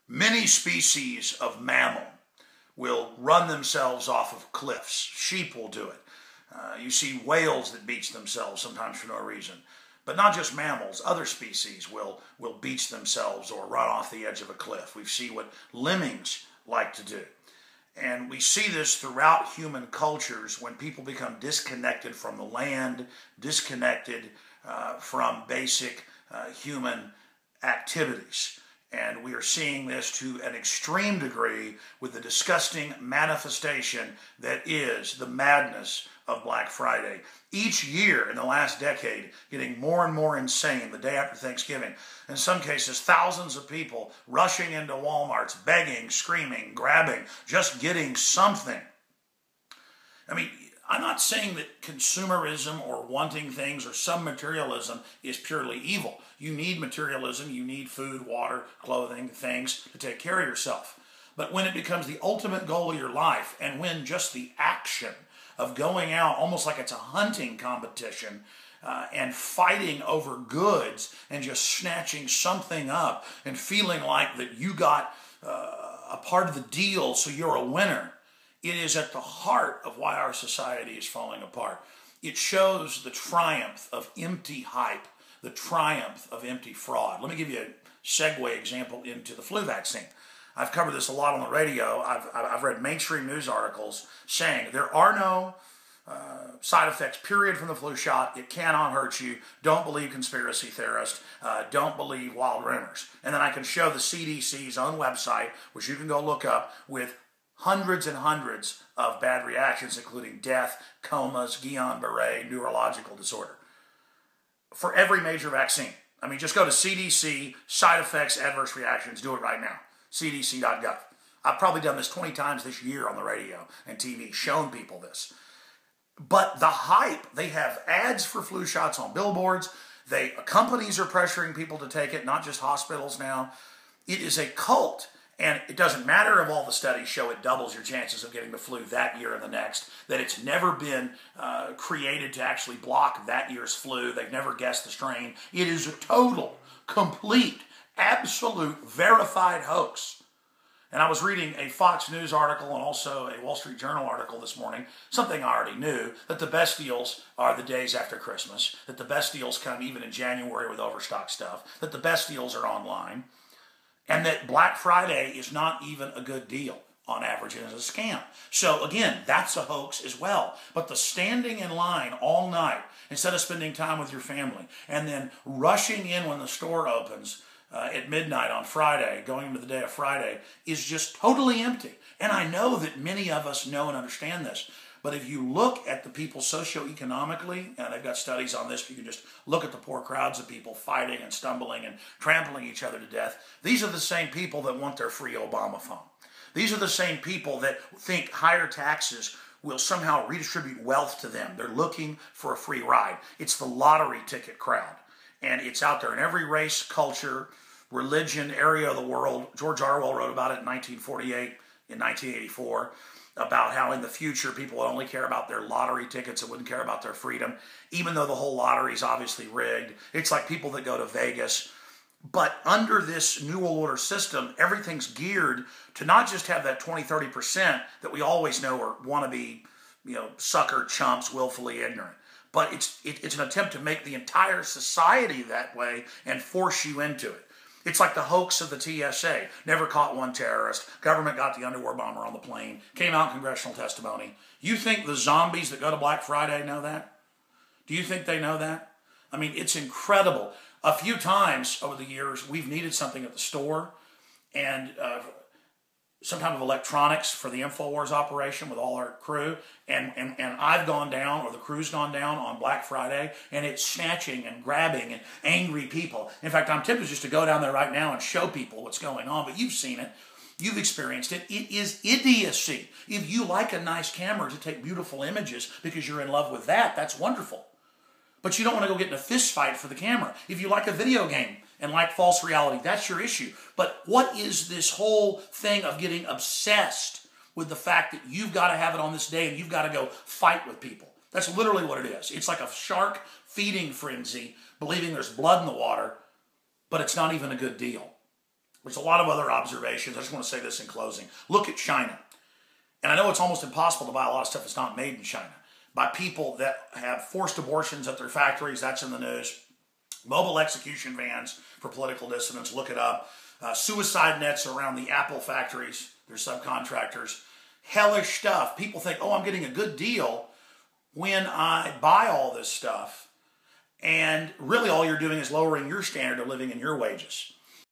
Many species of mammal will run themselves off of cliffs. Sheep will do it. You see whales that beach themselves sometimes for no reason. But not just mammals, other species will beach themselves or run off the edge of a cliff. We see what lemmings like to do. And we see this throughout human cultures when people become disconnected from the land, disconnected from basic human activities. And we are seeing this to an extreme degree with the disgusting manifestation that is the madness of Black Friday. Each year in the last decade, getting more and more insane the day after Thanksgiving. In some cases, thousands of people rushing into Walmarts, begging, screaming, grabbing, just getting something. I mean, I'm not saying that consumerism or wanting things or some materialism is purely evil. You need materialism, you need food, water, clothing, things to take care of yourself. But when it becomes the ultimate goal of your life, and when just the action of going out almost like it's a hunting competition and fighting over goods and just snatching something up and feeling like that you got a part of the deal so you're a winner, it is at the heart of why our society is falling apart. It shows the triumph of empty hype, the triumph of empty fraud. Let me give you a segue example into the flu vaccine. I've covered this a lot on the radio. I've read mainstream news articles saying there are no side effects, period, from the flu shot. It cannot hurt you. Don't believe conspiracy theorists. Don't believe wild rumors. And then I can show the CDC's own website, which you can go look up, with hundreds and hundreds of bad reactions, including death, comas, Guillain-Barré, neurological disorder. For every major vaccine. I mean, just go to CDC, side effects, adverse reactions. Do it right now. CDC.gov. I've probably done this 20 times this year on the radio and TV, shown people this. But the hype, they have ads for flu shots on billboards. Companies are pressuring people to take it, not just hospitals now. It is a cult. And it doesn't matter if all the studies show it doubles your chances of getting the flu that year and the next, that it's never been created to actually block that year's flu. They've never guessed the strain. It is a total, complete, absolute, verified hoax. And I was reading a Fox News article and also a Wall Street Journal article this morning, something I already knew, that the best deals are the days after Christmas, that the best deals come even in January with overstock stuff, that the best deals are online, and that Black Friday is not even a good deal on average, and is a scam. So again, that's a hoax as well. But the standing in line all night, instead of spending time with your family, and then rushing in when the store opens at midnight on Friday, going into the day of Friday, is just totally empty. And I know that many of us know and understand this. But if you look at the people socioeconomically, and they've got studies on this, you can just look at the poor crowds of people fighting and stumbling and trampling each other to death. These are the same people that want their free Obama phone. These are the same people that think higher taxes will somehow redistribute wealth to them. They're looking for a free ride. It's the lottery ticket crowd. And it's out there in every race, culture, religion, area of the world. George Orwell wrote about it in 1948, in 1984. About how in the future people would only care about their lottery tickets and wouldn't care about their freedom, even though the whole lottery is obviously rigged. It's like people that go to Vegas. But under this New World Order system, everything's geared to not just have that 20-30% that we always know or want to be, sucker chumps, willfully ignorant. But it's an attempt to make the entire society that way and force you into it. It's like the hoax of the TSA. Never caught one terrorist. Government got the underwear bomber on the plane. Came out in congressional testimony. You think the zombies that go to Black Friday know that? Do you think they know that? I mean, it's incredible. A few times over the years, we've needed something at the store, and some type of electronics for the InfoWars operation with all our crew, and I've gone down, or the crew's gone down on Black Friday, and it's snatching and grabbing and angry people. In fact, I'm tempted just to go down there right now and show people what's going on, but you've seen it. You've experienced it. It is idiocy. If you like a nice camera to take beautiful images because you're in love with that, that's wonderful. But you don't want to go get in a fist fight for the camera. If you like a video game and like false reality, that's your issue. But what is this whole thing of getting obsessed with the fact that you've got to have it on this day and you've got to go fight with people? That's literally what it is. It's like a shark feeding frenzy, believing there's blood in the water, but it's not even a good deal. There's a lot of other observations. I just want to say this in closing. Look at China. And I know it's almost impossible to buy a lot of stuff that's not made in China. By people that have forced abortions at their factories, that's in the news. Mobile execution vans for political dissidents, look it up. Suicide nets around the Apple factories, their subcontractors. Hellish stuff. People think, oh, I'm getting a good deal when I buy all this stuff. And really all you're doing is lowering your standard of living and your wages.